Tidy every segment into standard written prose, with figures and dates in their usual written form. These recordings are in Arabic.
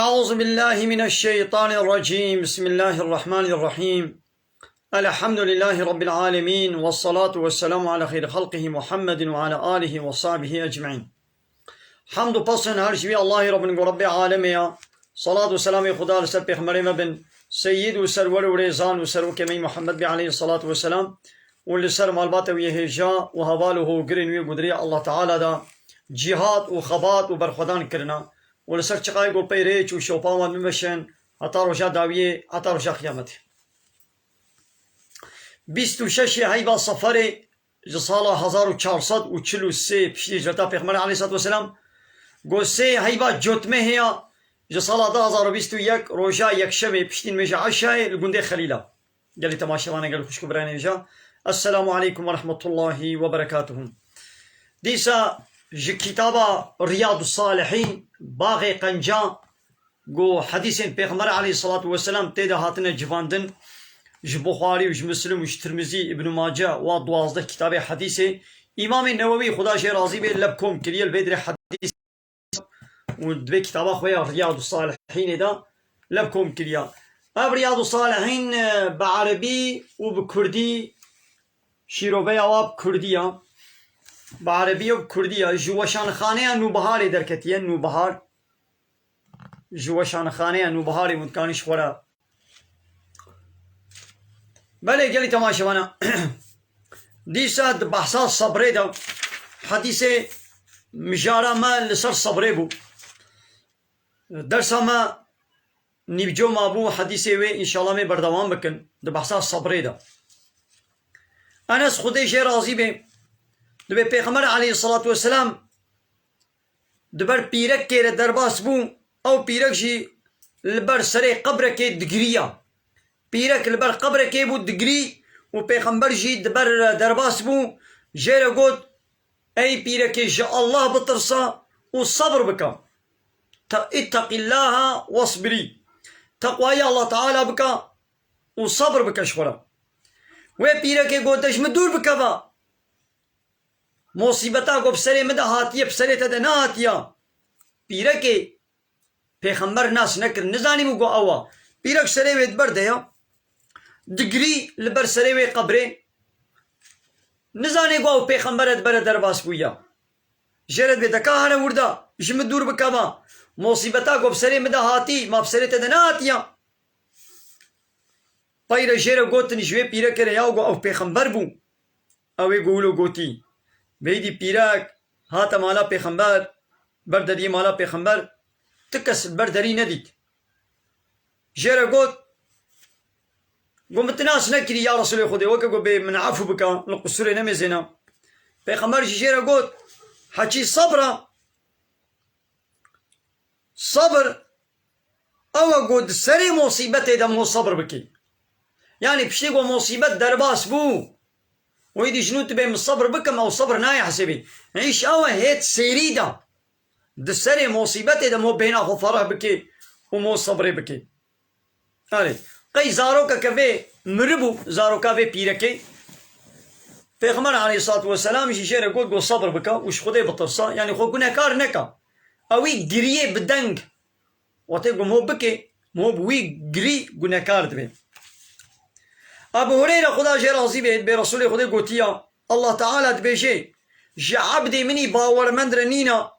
أعوذ بالله من الشيطان الرجيم. بسم الله الرحمن الرحيم. الحمد لله رب العالمين، والصلاة والسلام على خير خلقه محمد وعلى آله وصحبه أجمعين. حمد و پسند هر شوی الله رب عالمه. صلاة و سلام خدا لسر پیغمبر مبن سید و سرور و ریزان و سرور کمی محمد بی علیه الصلاة والسلام و لسر مالبات و یهجا و حواله و گرین و قدری الله تعالی دا جهاد و خبات و برخودان کرنا و لسر چقای گو پیریچ و شوپاوان میبشن حتا روشا داویه حتا روشا قیامته. 26 هیبا صفر سال 1443 پیش هجرتا پیغمبر علیه الصلاة والسلام گو سه هیبا جوتمه هیا سال 2021 روژا یک شب پشتین میشه عشای لگنده خلیلا. گلی تماشاوانه گل خوشکو برای نجا. السلام علیکم و رحمت الله و برکاته. دیسا کتابا ریاض الصالحین باغ قنجا گو حدیث پیغمبر علیه الصلاة والسلام تیدا هاتن جواندن ج بخاری و ج مسلم و ج ترمزی ابن ماجه و 12 کتاب حدیث امام نووی خدا شی راضی به لبکم کلیل بدر حدیث و دوی کتابا خویا ریاض الصالحین دا لبکم کلیا. اب ریاض الصالحین بعربی و بکردی شیروبه اواب کردیا بعربی و کردیا. جوشان خانه نوبهار درکتیه نوبهار جوشان خانه نوبهار مدکانش خورا. بله گلی تماشاوانا دیسا بحثا صبره دا حدیث مجارا ما لسر صبره بو درس ما نیبجو ما بو حدیث وی انشاءالله می بردوام بکن دا بحثا صبره دا. انس خودش راضی به دو پیغمبر علیه الصلاة والسلام دبر پیرک که درباس بو او پیرک جی لبر سر قبر که دگریا پیرک لبر قبر که بو دگری و پیغمبر جی دبر درباس بو جیر گود ای پیرک جی الله بترسا و صبر بکا اتق الله واصبري تقوى الله تعالى بكا وصبر بكا شخورا و پیرک گودش مدور بکا مصیبتا کو بسره مده هاتیه بسره تده نه هاتیا پیرک پیغمبر ناس نکر نزانی مو گو اوا پیرک سره وید برده یا دگری لبر سره وی قبره نزانی گو پیغمبرت بر درباس بویا جرد به دکا هره وردا جم دور بکا مصیبتا کو بسره مده هاتی ما بسره تده نه هاتیا پایره جره گوتن جوی پیرک ریا گو او پیغمبر بو اوی گولو گوتی بیدی پیرک هاتا مالا پیغمبر بردری مالا پیغمبر تکس بردری ندید جره گوت گو متناس نکری یا رسول خودی وکا گو بی من عفو بکا لقصور نمیزینا پیغمبر جره گوت حچی صبر او گود سری مصیبت دمو صبر بکی یعنی پشتی گو مصیبت درباس بو ويدي جنو تبي من الصبر بكم او صبر ناي حسبي عيش او هيت سيريدا دسري مصيبتي ده مو بينا خفره بكي ومو صبري بكي هالي قي زاروكا كفي مربو زاروكا في بيركي پیغمبر عليه الصلاة والسلام يجي شير يقول قول صبر بكا وش خدي بطرسا يعني خو كنا كار نكا اوي جريه بدنج وتقول مو بكي مو بوي جري كنا كار دبي. ابو هريره خدا جي راضي به برسول خدا قوتيا الله تعالى دبيجي جي عبدي مني باور مندر نينا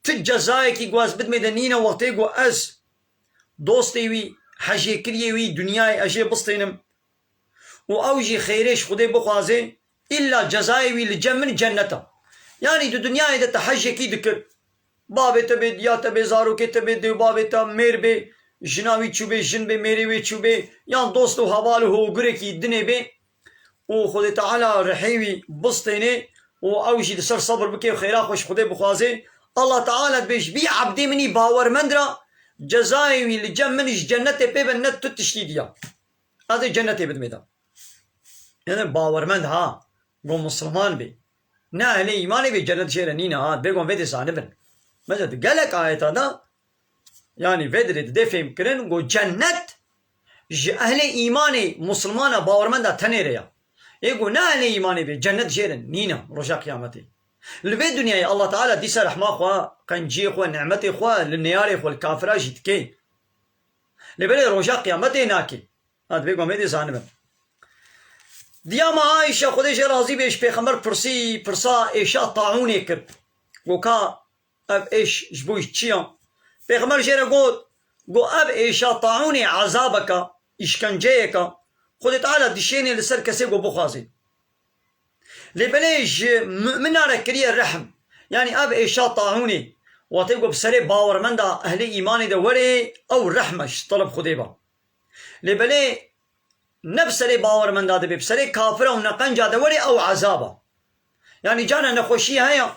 في الجزائر كي قواز بدمي نينا وقتي از دوستي وي حاجي كريه وي دنياي اجي بسطينم و اوجي خيريش خدا بخوازي الا جزائي وي لجمن جنته يعني دو دنياي ده تحجي كي دكر بابي تبي يا تبي زارو كي تبي دو بابي تا مير بي جناوی چوبه جن به میری وی چوبه یا دوست و حواله و گره کی دنه به و خود تعالی رحیمی بسطینه و اوجی سر صبر بکی و خیرا خوش خود بخوازه الله تعالی بیش بی عبدی منی باور مندرا جزایوی لجم منش جنت پی بنت تو تشتیدیا از جنت بد میدا یعنی باورمند ها گو مسلمان بی نه اهل ایمان بی جنت شیر نینا ها بگم وید سانه بن مجد گلک آیتا دا yani vedret defem kirin go cennet اهل ایمان مسلمان باورمند تنیره یا ایگو نه اهل ایمان به جنت جیرن نینا روشا قیامتی لبي دنيا الله تعالى دي رحمة خوا قنجي خوا نعمتي خوا للنياري خوا الكافرة جيتكي لبلي رجا قيامتي ناكي هاد بيقوم هيدي زانبا ديا ما عايشة خديش راضي بيش بيخمر برسا إيشا طاعوني كرد وكا أب إيش جبوش تشيان بيخمر جيرا قو أب إيشا طاعوني عذابك إشكنجيك خدي تعالى دشيني لسر كسي قو بخازي لبليش من على كريه الرحم يعني أب إيشا طاعوني واتيقو بسري باور من دا أهلي إيماني دا وري أو رحمش طلب خديبا لبلي نبسري باور من دا دبي بسري كافرة ونقنجا دا وري أو عذابا يعني جانا نخوشي هيا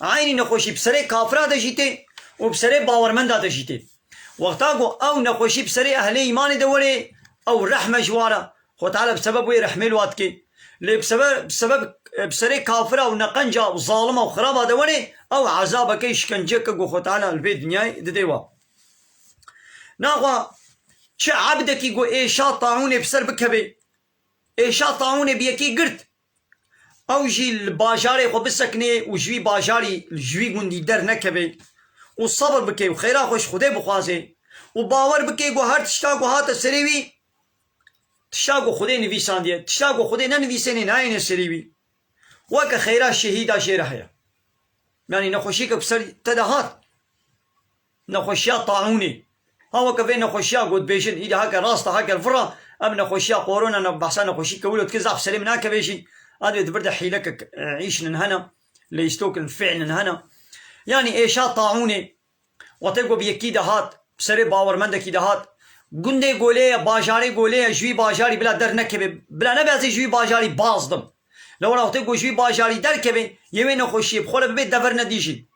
عيني نخوشي بسري كافرة دا جيتي وبسري باور من دا جيتي وقتاقو أو نخوشي بسري أهلي إيماني دا وري أو رحمة جوارا خو تعالى بسبب وي رحمي الواتكي لي بسبب بسري كافرة ونقنجا وظالمة وخرابة دا وري أو عذابا كيش كنجيك قو خو تعالى البيت دنياي دديوا ناغوا چه عبدك يقول إيشا طاعوني بسر بكبي إيشا طاعوني بيكي قرت أو جي الباجاري خو بسكني وجوي باجاري الجوي قندي در نكبي والصبر بكي وخيرا خوش خدي بخوازي وباور بكي قو هر تشتاقو هات سريوي تشتاقو خدي نفيسان دي تشتاقو خدي ننفيساني ناين سريوي وكا خيرا شهيدا شيرحيا يعني نخوشيك بسر تدهات نخوشيا طاعوني هاو كفي نخوشيا قد بيشن إذا هكا راستا هكا الفرا أم نخوشيا قورونا نبحثا نخوشي كولو تكزعف سليم ناكا بيشي هذا يتبرد حيلك عيش ننهنا ليستوك الفعل ننهنا يعني إيشا طاعوني وتقو بيكي دهات بسري باور من دكي دهات قندي قولي باجاري قولي جوي باجاري بلا در نكبي بلا نبازي جوي باجاري بازدم لو راح تقو جوي باجاري در كبي يمين نخوشي بخوله ببيت دفر نديجي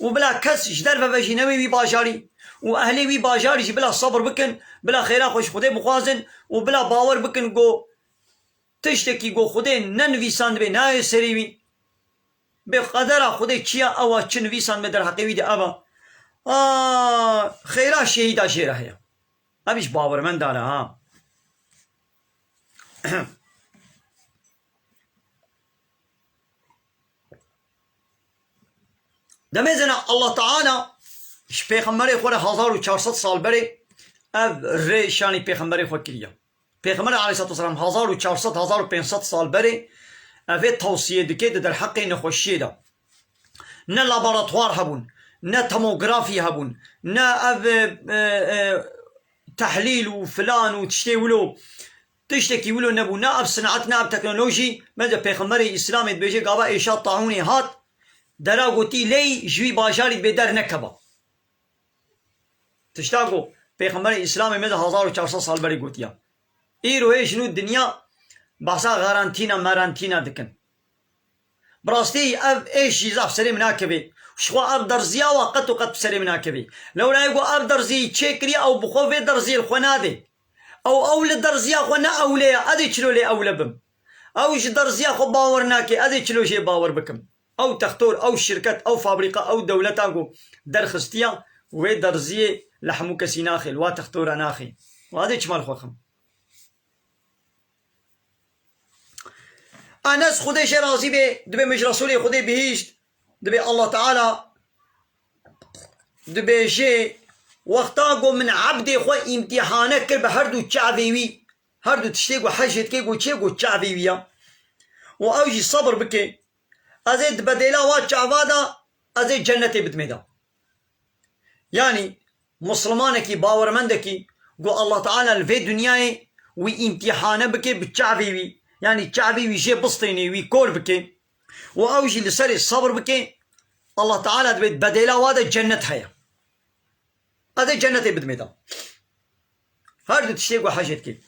وبلا كس جدر فبجي نوي بي باجاري واهلي بي باجاري بلا صبر بكن بلا خيرا خوش خدي بخوازن وبلا باور بكن قو تشتكي قو خدي ننويسان بي ناي سريوي بقدر خدي چيا اوا چنويسان مدر حقيوي دي ابا خيرا شهيدا شيرا هيا ابيش باور من دانا ها دمزنا الله تعالى اش پیغمبر خود 1400 سال بری اب ریشانی پیغمبر خود کریه پیغمبر علیه الصلاه والسلام 1400 1500 سال بری اوه توصیه دکه در حق نخوشی ده نه لابراتوار هبون نه توموگرافی هبون نه اب تحلیل و فلان و تشتی ولو تشتكي ولو نبو نه اب صنعت نه اب تكنولوجي ماذا پیغمبر اسلام بيجي قابا ايشا طاعوني هات درا قوتي لي جوي باجاري بدر نكبا تشتاقو پیغمبر اسلام ماذا 1400 سال بري قوتيا ايرو ايش نو الدنيا بحثا غارانتينا مارانتينا دكن براستي اب ايش يزاف سري مناكبي شخوا اب درزيا وقت وقت سري مناكبي لو لا يقول اب درزي تشيكري او بخوف درزي الخنادي او اول درزيا خنا اوليا ادي تشلو لي اولى بم او ش درزيا خو باورناكي ادي تشلو شي باور بكم او تختور او شركات او فابريقه او دولتاكو درخستيا وي درزي لحمو كسيناخي الوا تختور اناخي وهذا شمال خوخم انس خدي شي راسي بي دبي مش رسولي خدي بهيشت دبي الله تعالى دبي شي وقتاقو من عبدي خو امتحانك كل بهردو تشعبيوي هردو تشتيقو حاجت كيقو تشيقو تشعبيويا واوجي صبر بكي ازيد بديلا واتشعبادا ازيد جنتي بتميدا يعني مسلمانكي باورمندكي قو الله تعالى الفي دنياي وي امتحانه بكي بتشعبيوي يعني تشعبيوي شي بسطيني وي كور بكي واوجي لسري الصبر بكي الله تعالى بديلا وادا جنت هيا هذا جنتي بدميدا هردو تشتيقو حاجتكي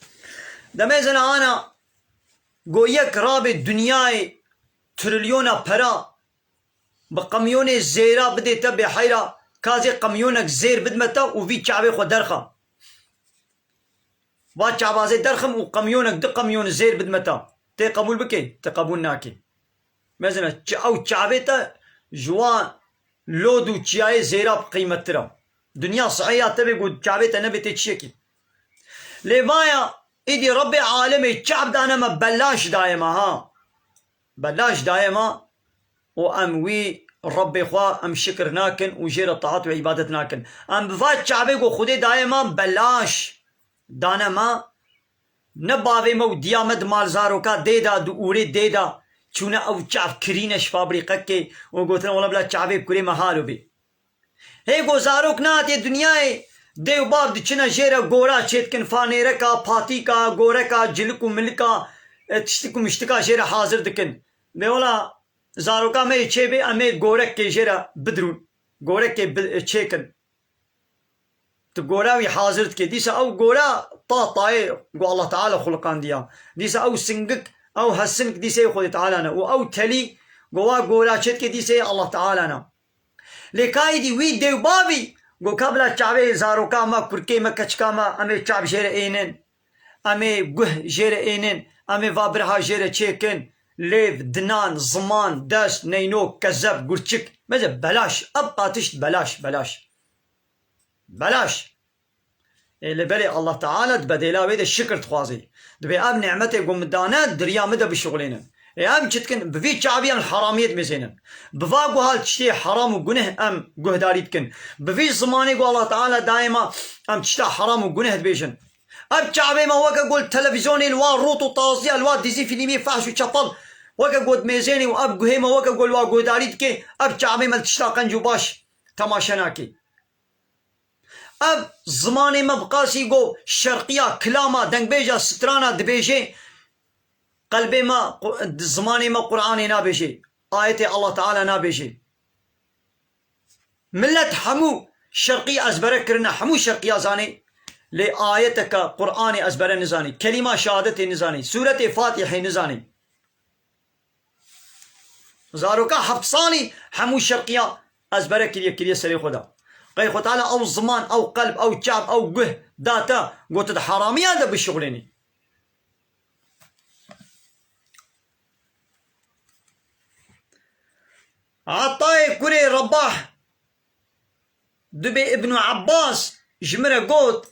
دميزنا انا قو يك رابط دنياي تريليونا برا بقميوني زيرا بديتا بحيرا كازي قميونك زير بدمتا وفي شعبي خو درخا با شعبازي درخم وقميونك دق قميون زير بدمتا تي قبول بكي تقبول ناكي مثلا او شعبيتا جوان لودو تشاي زيرا بقيمة ترا دنيا صحيحة تبي قد شعبيتا نبي تتشيكي ليفايا ايدي ربي عالمي الشعب دانا ما بلاش دايما ها بلاش دايما وأم وي رب خوا أم شكر ناكن وجير الطاعات وعبادت ناكن أم بفات شعبي قو خودي دائما بلاش دانا ما نباوي مو ديامد مال زاروكا ديدا دو اوري ديدا چونه او چاف کرینش فابریقه و گوتن ولا بلا چاوی کری محالو بی هی گو زاروک نات دنیای دیو باب دی چنا جیرا گورا چیتکن فانیره کا پاتی کا گوره کا جلکو ملکا تشتکو مشتکا جیرا حاضر دکن بولا زاروکا میں چه بی امی گورک کے جیرا بدرون گورک کے چیکن تو گوراوی حاضر کے دیسا او گورا طاطاي قو الله تعالى خلقان ديا ديسا او سنقك او هالسنك ديسا خود تعالى نا او تلي قوا قولا شتك ديسا الله تعالى نا لكاي دي وي ديو بابي قو قبل چاوي زاروكا ما كركي ما كچكا ما امي چاب جير اينن امي قه جير اينن امي وابرها جير چيكن ليف دنان زمان دست نينو كذب قرچك ماذا بلاش ابقى تشت بلاش اللي بلي الله تعالى بديلا ويدا الشكر تخوازي دبي اب نعمته قوم دانات دريا مدى بشغلين ام چتكن بفي شعبي الحراميت مزينا بفاقو هال تشتي حرام وقنه ام قه داريتكن بفي زماني قو الله تعالى دائما ام تشتا حرام وقنه دبيشن اب شعبي ما وكا قول تلفزيوني الوا روتو طازيا الوا ديزي فيلمي فحش وشطل وكا قول ميزيني واب قهيما وكا قول وا قه داريتكي اب شعبي ما تشتا قنجو باش تماشناكي اب زماني ما بقاسي قو شرقية كلاما دنگ بيجا سترانا دبيجي قلبي ما زماني ما قرآني نابيجي آية الله تعالى نابيجي ملت حمو شرقية أزبرك كرنا حمو شرقية زاني لآيتك قرآني أزبر نزاني كلمة شهادة نزاني سورة فاتحة نزاني زاروكا حفصاني حمو شرقية أزبرك كلية سري خدا قي خو تعالى او زمان او قلب او شعب او قه داتا قلت حرامي هذا بالشغليني عطاي كوري رباح دبي ابن عباس جمرة قوت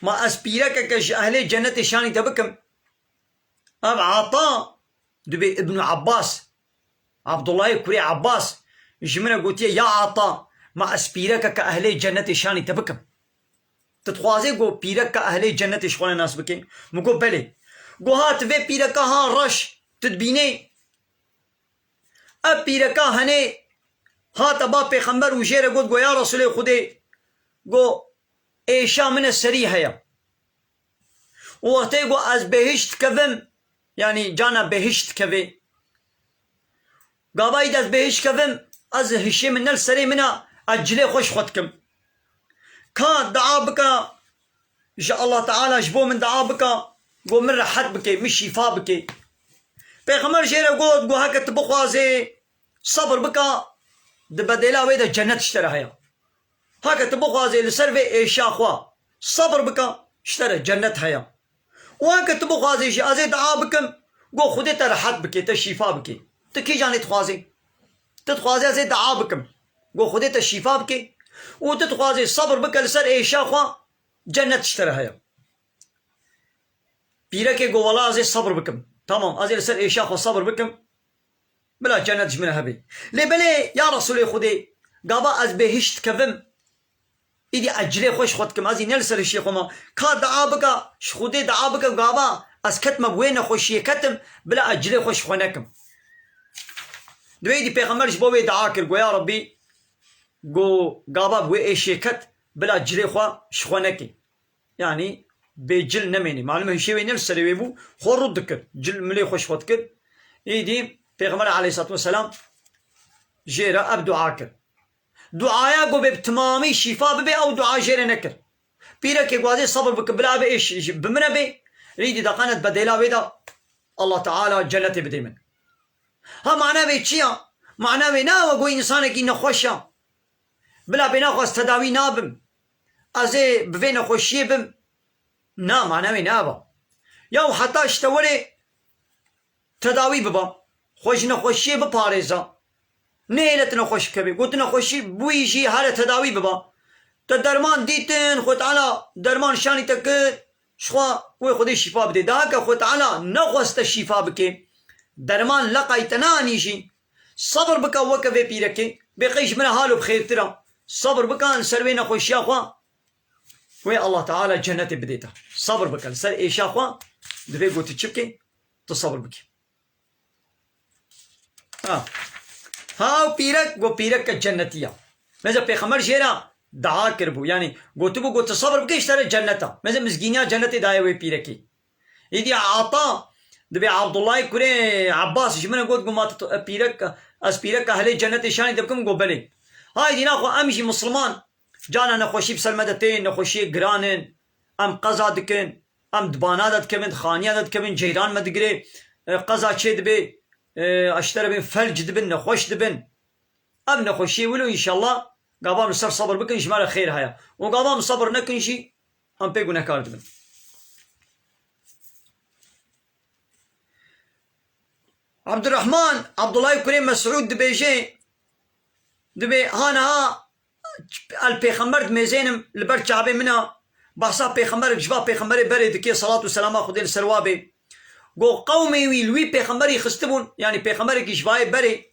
ما اسبيرك كش اهل جنة شاني تبكم اب عطا دبي ابن عباس عبد الله كوري عباس جمرة قوت يا عطا ما اسبيرك كأهل جنة شاني تبكم تتخوازي قو بيرك كأهل جنة شغل الناس بكين مقو بلي قو هات في بيرك ها رش تدبيني اب بيرك هني هات ابا پیغمبر وجير قد قو يا رسول خدي قو ايشا من السريح هيا وقتي قو از بهشت كذم يعني جانا بهشت كذي قابايد از بهشت كذم از هشي من السري منا أجلي خوش خدكم كان دعا بك إن شاء الله تعالى جبو من دعا بك قو من رحت بك مش شفاء بك بيغمر جيرا قود قو هكا تبخوازي صبر بك دبديلا ويدا جنة اشترى هيا هكا تبخوازي لسرفي إيشا خوا صبر بك اشترى جنة هيا وهكا تبخوازي جازي دعا بكم قو خودي ترحت بك تشفاء بك تكي جاني تخوازي تتخوازي زي دعا بكم قو خديت الشفاء بكي وتتخوازي الصبر بك لسر ايشا خوا جنة تشترى هيا بيركي قو والله ازي صبر بكم تمام ازي لسر ايشا خوا صبر بكم بلا جنة جمنها بي لي بلي يا رسولي خدي قابا از بهشت كذم ايدي اجلي خوش خدكم ازي نلسر الشيخ وما كا دعا بك شخودي دعا بك قابا از كتم بوين خوشي كتم بلا اجلي خوش خونكم دويدي بيغمرش بوي دعا كر قو يا ربي قو قابا بوي ايشي كت بلا جلي خوا شخونكي يعني بجل نميني معلومة هشيوي نلسر ويبو خور ردكر جل ملي خوش خدكر ايدي بيغمر عليه الصلاة والسلام جيرا اب دعا كر دعايا قو بتمامي شفاء ببي او دعا جيرا نكر بيرك يقوازي صبر بك بلا بإيش بمنا بي ريدي دقانت بديلا بيدا الله تعالى جنتي بدي من ها معناه بي چيا معناه بي نا وقو انسانك إنه خوشا بلا بنا خواست تداوي نابم ازي بفين خوشي بم نا معناه بي نابا يو حتى اشتوري تداوي ببا خوش نخوشي بپاريزا نيلت نخوش كبي قلت نخوشي بويجي هذا تداوي ببا تدرمان ديتن خود تعالى درمان شاني تكر شخوا وي خودي شفاء بدي داك خود تعالى نخوست الشفاء بكي درمان لقيتنا نيجي صبر بك وكفي بيركي بقيش من حاله بخير ترى صبر بك سروي نخوش يا اخوان وي الله تعالى جنة بديتها صبر بك سر ايش يا اخوان دبي قلت تشبكي تصبر بك ها بيرك وبيرك الجنتيه مثلا بيخمر جيرا دعا كربو يعني قلت بو قلت صبر بك اشترى جنته مثلا مسكينيا جنتي داي وي بيركي يدي عطا دبي عبد الله كوري عباس شمنا قلت قمات بيرك اسبيرك اهل جنة شان دبكم قبلي هاي دينا خو امشي مسلمان جانا نخوشي بسلمدتين نخوشي جرانن ام قزا دكن ام دبانا دكن خانيا دكن جيران مدقري قزا تشي دبي اشترى بين فلج دبن نخوش دبن ام نخوشي ولو ان شاء الله قابام نصر صبر بكن شمال خير هيا وقابام صبر نكن شي ام بيقو نكار دبن عبد الرحمن عبد الله كريم مسعود دبيجي دبي هانا البيخمر دميزينم لبر شعبي منا بحصا بيخمر جبا بيخمر بري دكي صلاة والسلام خدين السروابي قو قومي وي لوي بيخمري خستبون يعني بيخمر جباي بري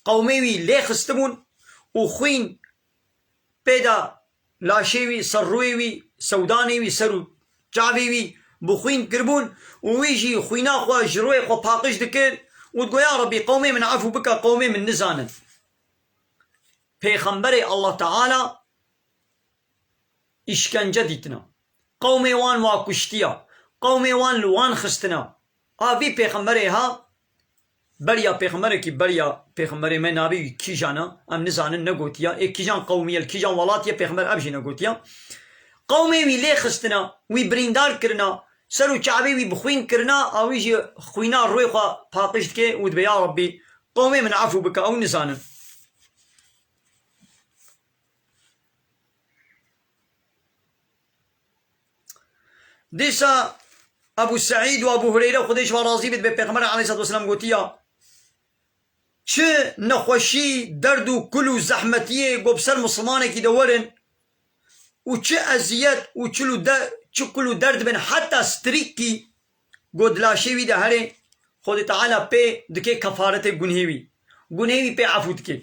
قومي وي لي خستبون وخوين بيدا لاشيوي سرويوي سودانيوي سرو شعبيوي بخوين كربون ويجي خوينا خوا جروي خوا باقش دكير وتقول يا ربي قومي من عفو بك قومي من نزانا پیغمبر الله تعالى işkence ditna قومي وان واكشتيا قومي وان لوان خستنا آبی پیغمبر ها بریا پیغمبر کی بریا پیغمبر میں نابی کی جانا ام نزانن نگوتیا ایک کی جان قومیل کی جان ولاتیا پیغمبر ابجی نگوتیا قومي وی لی خستنا وی بریندار کرنا سرو چعبی وی بخوین کرنا اوی جی خوینا روی خوا پاقشت کے ود بیا ربی قومي من عفو بك او نزانن ديسا ابو سعيد وابو هريره خديش راضي بيت بيغمبر عليه الصلاه والسلام قوتيا چه نخوشي دردو كلو زحمتيه قبسر مسلمانه كي دورن وچه ازيات وچلو كلو درد بن حتى ستريكي قد لا شيوي ده هره خود تعالى بي دكي كفارت گنهوي بي عفوتك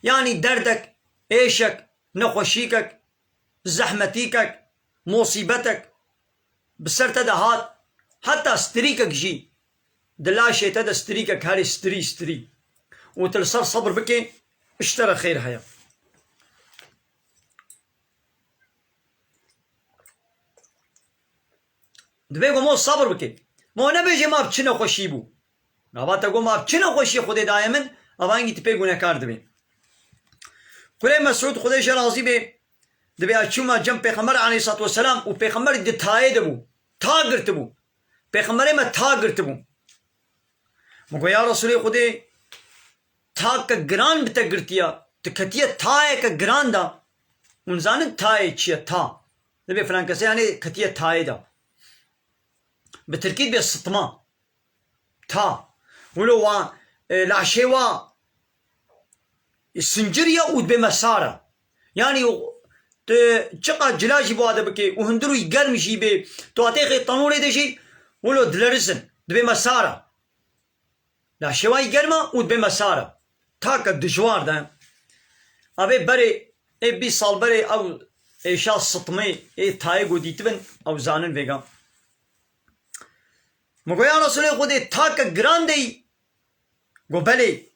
يعني دردك ايشك نخوشيكك زحمتيكك مصيبتك بسر تدا هات حتى ستريكك جي دلاشي تدا ستريكك هاري ستري وتلصر صبر بكي اشترى خير هيا دبيقو مو صبر بكي مو نبيجي ما بچنا خوشي بو نباتا قو ما بچنا خوشي خودي دائما ابانجي تبيقو نكار دبي كلي مسعود خوديش راضي بي دبي اچوما جنب پیغمبر عليه الصلاه والسلام و پیغمبر دتاي دبو تا گرتبو پیغمبر ما تا گرتبو مگو یا رسول خودی تا کا گران بتا گرتیا تکتیا تا کا گران دا اونزان تا چیا تا دبي فلان کسی يعني کتیا تا دا بتركيب بالسطمه تا ولو العشيوا السنجريه ود بمساره يعني چقا جلاجي بو هذا بكي وهندرو يقرم شي بي تو اتيخي طنوري دي شي ولو دلرسن دبي مساره لا شوي يقرمه ودبي مساره تاك الدجوار ده ابي بري اي بي صال بري او ايشا سطمي اي تايغو ديتبن او زانن فيغا مگو يا رسول خودي تاك جراندي گو بلي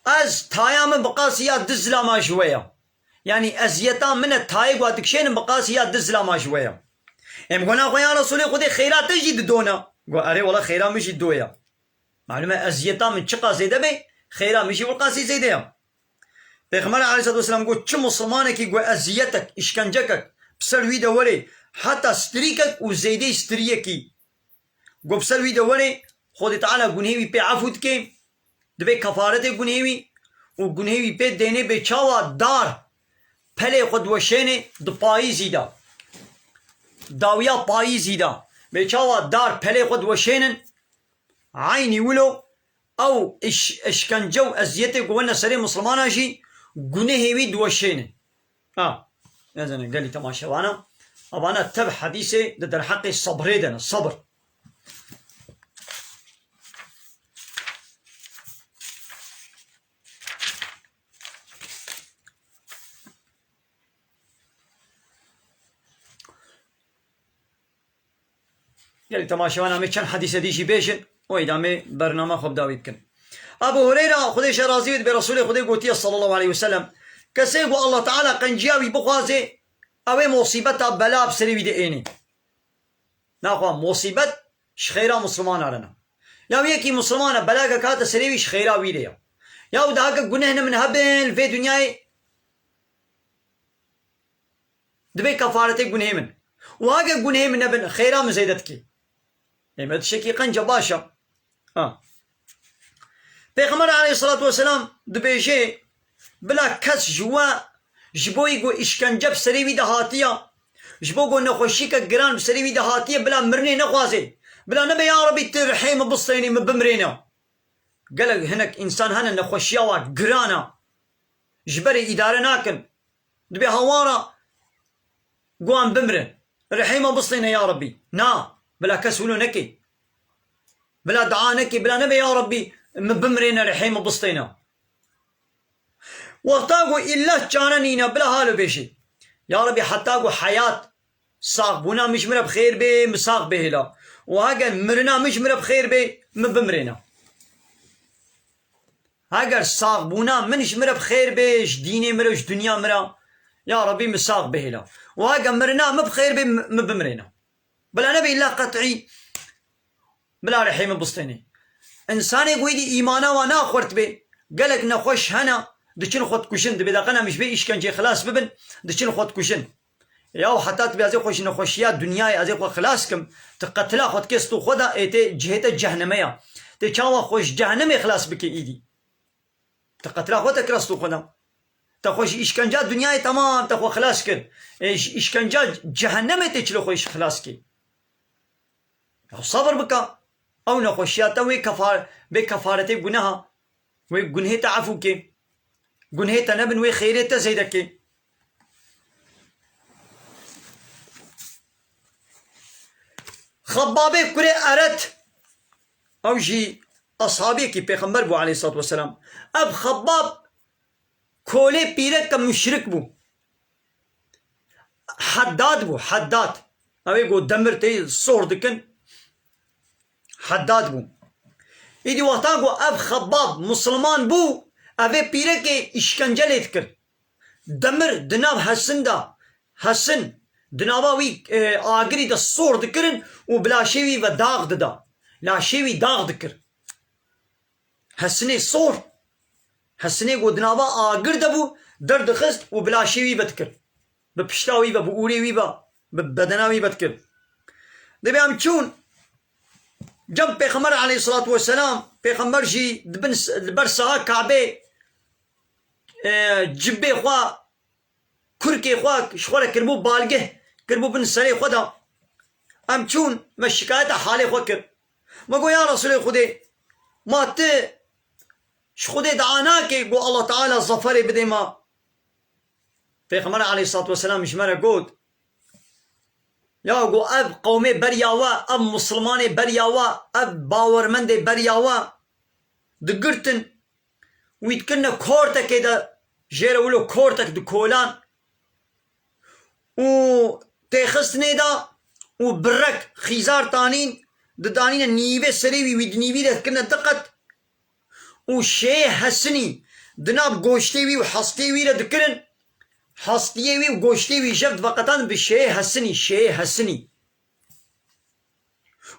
از تايا من بقاسيا دزلا ما شويه يعني ازيتا من التايق واتكشين بقاسيا دزلا ما شويه ام قلنا يا رسول خودي خيرات تجي دونا قو اري والله خيرا مشي دويا معلومه ازيتا من چقا زيده بي خيرا مشي والقاسي زيده پیغمبر عليه الصلاه والسلام قو چ مسلمانه کی قو ازيتك اشکنجكك بسر وي دوري حتى ستريكك وزيده ستريكي قو بسر وي دوري خود تعالى گنهوي پي عفوت کے دبي كفارت گنهوي و گنهوي پي دينه بي چاوا دار پھلے خود وشينه د پاییزی دا داویا پاییزی دا بي چاوا دار پھلے خود وشينن عيني ولو او اشکنجو ازيته قولنا سري مسلمانا شي گنهوي دوشينه يزن قال لي تماشا وانا ابانا تبع حديثه در حق الصبر دنا الصبر يعني تماشوانا مي كان حديث ديشي بيشن وإدامي برنامج خب داويد كن أبو هريرة خديش رازيد برسول خدي قوتي صلى الله عليه وسلم كسيقو الله تعالى قنجاوي بخوازي أوي مصيبة بلا بسري بيدئيني ناخوا مصيبة شخيرا مسلمان علينا يا ويكي مسلمان بلاغا كاتا سريوي شخيرا ويديا يا ودهاك قنهنا من هبل في دنياي دبي كفارتي قنه من وهاك قنه من نبن خيرا من زيدتك يعني ما تشكي قنجة باشا پیغمبر عليه الصلاة والسلام دبي شيء بلا كس جوا جبوي قو اشكنجة بسريوي دهاتيا جبو قو نخوشيك قران بسريوي دهاتيا بلا مرني نخوازي بلا نبي يا ربي ترحيم بصيني مبمرينا قال هناك انسان هنا نخوشياوات قرانا جبري اداره ناكن دبي هوارا قوان بمرن رحيم بصينا يا ربي نا بلا كسولو نكي بلا دعاء نكي بلا نبي يا ربي مبمرينا رحيم بصينا وقتاقو إلا جانانينا بلا هالو بيشي يا ربي حتاقو حياة صاغبونا مش مرا بخير بي مساق به لا وهاقا مرنا مش مرا بخير بي مبمرينا هاقا صاغبونا منش مرا بخير بي ديني مرا دنيا مرا يا ربي مساق به لا وهاقا مرنا مبخير بي مبمرينا بلا نبي إلا قطعي بلا رحيم بسطيني انساني قويدي ايمانا وانا خورت بي قالك نخوش هنا دچن خود كوشن دبي دقنا مش بي اشكنجي خلاص ببن دچن خود كوشن ياو حتى تبي ازي خوش نخوشيات دنياي ازي خو خلاصكم تقتلا خود كستو خدا ايتي جهه جهنميه تچاوا خوش جهنمي خلاص بك ايدي تقتلا خود كرستو خدا تخوش اشكنجات دنياي تمام تخو خلاص كن اشكنجات جهنمي تچلو خوش خلاص كي صبر بك او نخوشيات وي كفار بكفارتي غناها وي غنه تعفو كي غنه تنبن وي خيرته زيدك خبابي كري أرت أو جي أصحابي كي پیغمبر بو عليه الصلاة والسلام أب خباب كولي بيرت كمشرك بو حداد بو حداد أو يقول دمر تي صور دكن حداد بو إيدي وقتاقو أب خباب مسلمان بو أبي بيرت كي إشكنجة ليتكر دمر دناب حسن دا حسن دنابا وی آگری دا صور دکرن و بلا شوی و داغ دا لا شوی داغ دکر حسنه صور حسنه گو دنابا آگر دا بو درد خست و بلا شوی بدکر بپشتاوی با بقوری وی با بدناوی بدکر دبی هم چون جب پیغمبر علیه الصلاة والسلام پیغمبر جی برسها کعبه جبه خواه كركي خواك شخورة كربو بالقه كربو بن سري خدا ام چون ما شكاية حالي خوكر ما قو يا رسول خدي ما ت شخدي دعاناكي قو الله تعالى ظفري بدي ما پیغمبر عليه الصلاة والسلام مش مرة قود يا قو اب قومي برياوا اب مسلماني برياوا اب باورمندي برياوا دقرتن ويتكنا كورتك كده جيرا ولو كورتك دكولان و تخستني دا و برك خيزار تانين دانين نيبه سريوي ويد نيبه ده كنا دقت و شي حسني دناب گوشتيوي و حسطيوي ده دكرن حسطيوي و گوشتيوي جفت وقتان بشي حسني شي حسني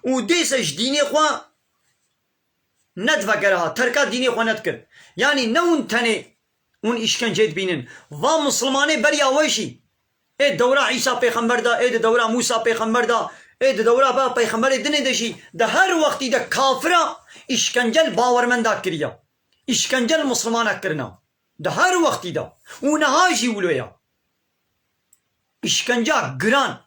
و ديس ديني خوا ندفكرها تركا ديني خوا ندكر يعني نون تاني اون اشكنجه بينن و مسلماني بريا وشي ايه دورا عيسى پیغمبر دا ايه دورا موسى پیغمبر دا ايه دورا با پیغمبر دنه دشي ده هر وقتی ده کافرا اشکنجل باورمند کریه اشکنجل مسلمان کرنا ده هر وقتی ده اونها جی ولویا اشکنجا گران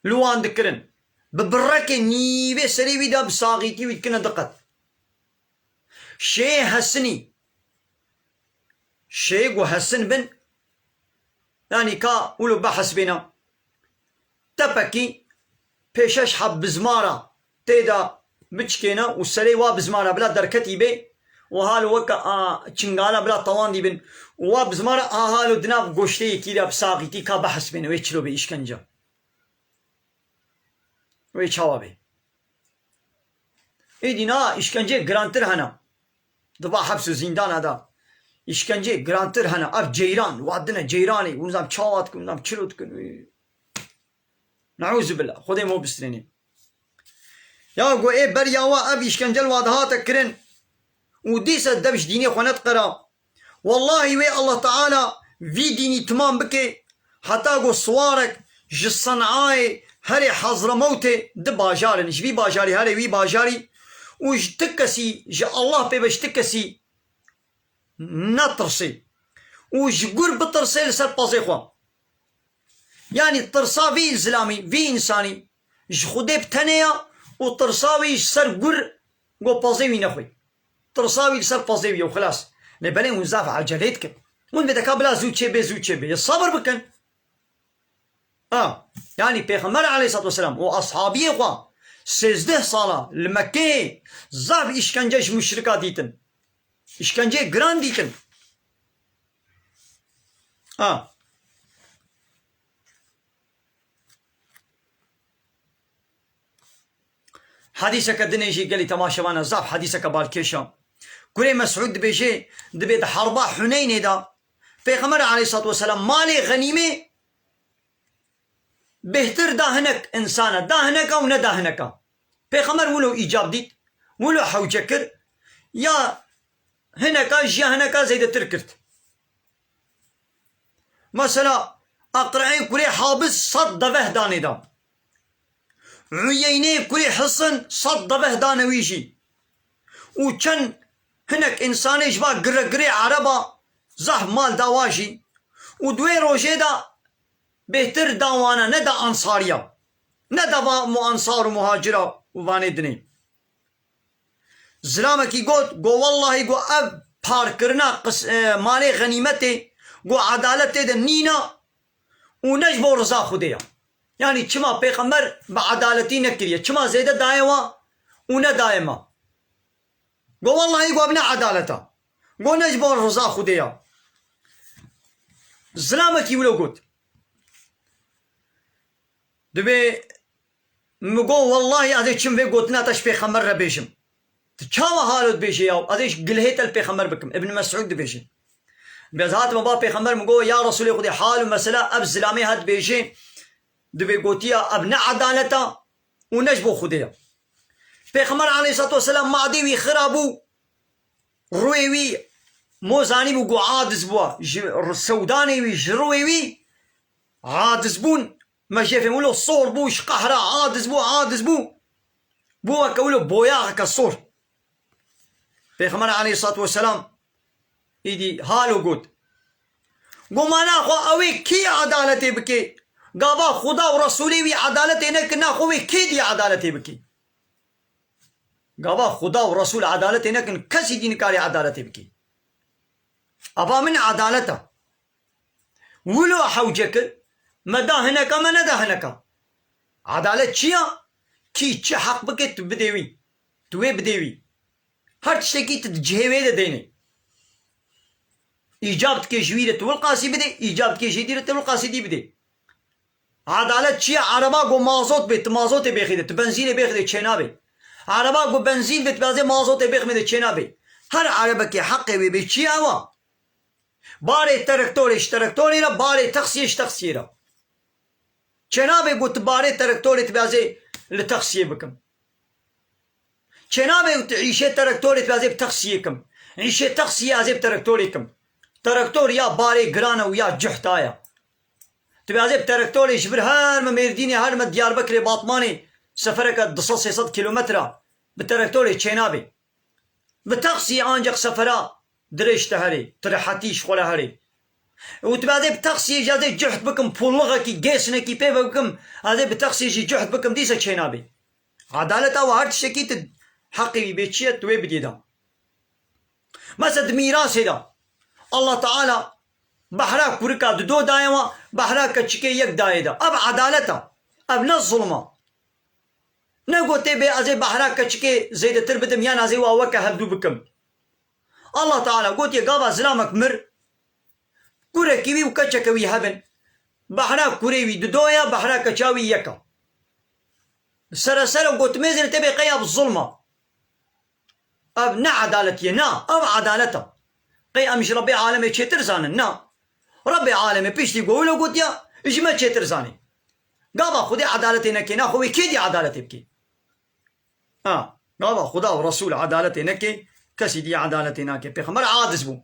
لوان دکرن ببرك نيبه سريوي دا بساغيتي ويتكنا دقت شي حسني شي قو حسن بن يعني كا ولو بحث بنا تبكي بيشش حب بزمارة تيدا بچكينا والسري وا بزمارة بلا دركتي بي وهالو وكا چنگالا بلا طوان دي بن وا بزمارة هالو دناب قوشتي كيدا بساقيتي كا بحث بنا ويچلو بي اشكنجا وی چاوا بی ایدی نا اشکنجه گرانتر هنا دبا حبس و زندان ادا اشکنجه گرانتر هنا اف جیران وادنه جیرانی ونزام چاوات کن ونزام چلوت کن نعوذ بالله خدای مو بسترینی یا گو ای بریاوا اف اشکنجه الوادهات کرن وديس الدبش ديني خوانت قرا والله وي الله تعالى في ديني تمام بكي حتى قو صوارك جي الصنعاي هري حضر موتي دباجاري نش في باجاري هري وي باجاري وج تكسي جي الله بيبش تكسي نطرسي وج قرب ترسي لسر بازي خوان يعني الترسا في إسلامي في إنساني ج خودي بتنيا وترساوي سر قو بازي وين أخوي ترساوي لسر بازي وخلاص لبلين ونزاف عجليتك وين بدك بلا زوجي بي زوجي بي الصبر بكن يعني بيغمبر عليه الصلاة والسلام وأصحابي خوا 16 صالة لمكة زاف إشكنجش مشركات ديتن إشكنجة جران ديتن حديثك الدنيجي قال لي تماشى وانا زاف حديثك بالكيشا كوري مسعود بيجي دبيت حربا حنين دا بيغمبر عليه الصلاة والسلام مالي غنيمة بهتر داهنك إنسانة داهنك أو نداهنك بيغمبر ولو إيجاب ديت ولو حوجكر يا هنكا جيا هنكا زيد تركرت مثلا أقرعين كوري حابس صد دفه داني دا عييني كوري حصن صد دفه داني ويجي وكان هناك إنساني جبا قرقري عربا زحف مال داواجي ودوي روجي دا بهتر داوانا ندا أنصاريا ندا مو أنصار ومهاجرة وفاني دني زلامكي قو والله قو أب باركرنا مالي غنيمتي قو عدالتي دا نينا ونجبو رزا خوديا يعني چما پیغمبر بعدالتي نكريا چما زيادة دائما ونا دائما قو والله قو ابن عدالتا قو نجبو رزا خوديا زلامكي ولو قلت دبي مقول والله هذا كم في قلتنا تش بيخمر ربيشم تشاوى هالود بيشي ياو هذاش قلهيت البيخمر بكم ابن مسعود بيشي بيزهات مبا بيخمر مقول يا رسولي خذي حال مسألة أب زلامي هاد بيشي دبي قلتيا ابن عدالتا ونجبو خذيا بيخمر عليه الصلاة والسلام معديوي خرابو رويوي موزاني بقو عادز بوا السوداني وجرويوي عادز بون ما شايفين ولو الصور بوش قهرة عادز بو كولو بوياغ كالصور بيغمبر عليه الصلاة والسلام يدي هالو قد قو ما ناخو اوي كي عدالتي بكي قابا خدا ورسولي وي عدالتي نك ناخوي كي دي عدالتي بكي قابا خدا ورسول عدالتي نك كسي دي نكاري عدالتي بكي ابا من عدالته ولو حوجك مدى هناك ما ندى هناك عدالة چيا كي چه حق بكت بديوي توي بديوي هر تشتكي تتجهوي ديني إجابتك جويرة والقاسي بدي إجابتك جديرة والقاسي دي بدي عدالة چيا عربا قو مازوت بيت مازوت بيخيدت بنزين بيخيدت چنابي عربا قو بنزين بيت بازي مازوت بيخيدت چنابي هر عربك حقي بي چيا وا باري تركتوري لا باري تخصيش لا چنابي قلت باري تركتوري تبازي لتخصيه بكم چنابي عيشة تركتوري تبازي بتخصيكم عيشة تخصيه ازي بتركتوريكم تركتور يا باري قرانة ويا جحتايا تبازي بتركتوري شبر هار ما ميرديني هار ما ديار بكري باطماني سفرك دصص 600 كيلومتر بتركتوري چنابي بتخصيه انجق سفرا دريش تهري ترحتيش خولا هري وتبادي بتخصي جادي جحت بكم بولغا كي جيسنا كي بيبا بكم هذا بتخصي جي جحت بكم ديسا چينابي عدالة او هرت شكيت حقي بيتشيه توي بديدا مثلا ميراث هدا الله تعالى بحرا كوركا دو دايما بحرا كچكي يك دايدا اب عدالته اب نظلمه نقوتي بي ازي بحرا كچكي زيد تربدم يان ازي واوكا هبدو بكم الله تعالى قلت يا قابا زلامك مر كورا كيوي وكاتشاكوي هبن بحرا كوريوي دودويا بحرا كاتشاوي يكا سرسل وقلت ميزن تبي قيا بالظلمة أب نا عدالتي نا أو عدالته قيا مش ربي عالمي تشتر زانن نا ربي عالمي بيشتي قولوا قلت يا إيش ما تشتر زاني قابا خدي عدالتي نكي نا خوي كيدي عدالتي بكي قابا خدا ورسول عدالتي نكي كسي دي عدالتي ناكي بيخمر عادز بو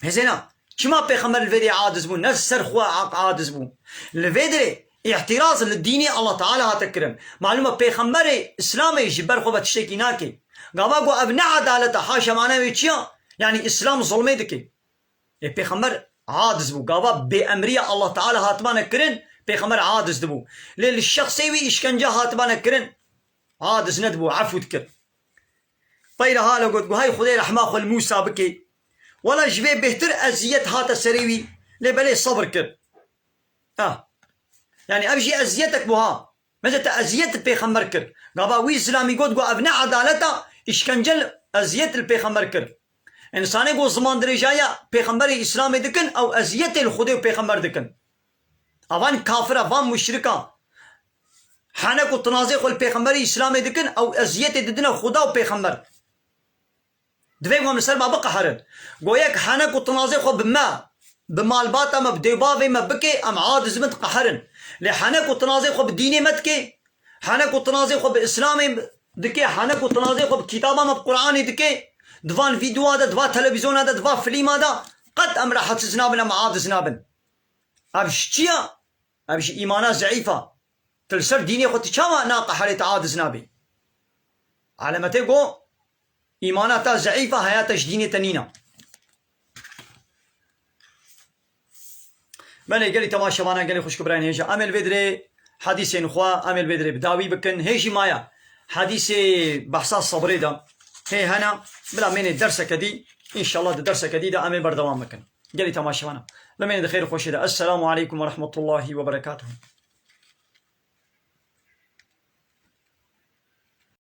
هزينا شما بيخمر الفيدي عادز بو نفس سرخوا عادز بو الفيدي اعتراض للديني الله تعالى هتكرم معلومة بيخمر إسلامي جبر خوبة تشتكي ناكي قابا قو أبنى عدالته حاشا معنا ويتشيا يعني إسلام ظلمي دكي بيخمر عادز بو قابا بأمرية الله تعالى هاتبانا كرن بيخمر عادز دبو ليل الشخص يوي إشكنجا هاتبانا كرن عادز ندبو عفو تكر طيرا هالا قد هاي خدي رحمة خل موسى بكي ولا جبي بهتر أزيت هاتا سريوي لبلي صبر كر يعني أبجي أزيتك بها ماذا تأزيت البيخمر كر قابا وي إسلامي قد أبنى عدالته إشكنجل أزيت البيخمر كر إنساني قو زمان درجايا بيخمر إسلامي دكن أو أزيت الخدي وبيخمر دكن أفان كافر أفان مشركا حانك وتنازي خل بيخمر إسلامي دكن أو أزيت ددنا خدا وبيخمر دفعوا من سر ما بقى حرد قويك حانك وتنازي خل بمالبات أما بديبافي ما بكي أم عاد زمت قحرن لحانك وتنازي خل بديني متكي حانك وتنازي خل بإسلامي دكي حانك وتنازي خل بكتابة ما بقرآني دكي دفان فيديو هذا دفا تلفزيون هذا دفا فيلم هذا قد أمر حد زنابن أم عاد زنابن أبشتيا أبش إيمانا ضعيفة تلسر ديني خد تشاما ناقة حالة عاد زنابي على ما تقو إيماناتا ضعيفة حياتش ديني تنينة بله قالي تماشا وانا قالي خوش كبرين هيجا عمل بدري حديث نخوا عمل بدري بداوي بكن هيجي مايا حديث بحثات صبري ده هي هنا بلا من الدرس كدي إن شاء الله الدرس كدي ده عمل بردوام مكن قالي تماشا وانا لمن خير خوش ده السلام عليكم ورحمة الله وبركاته.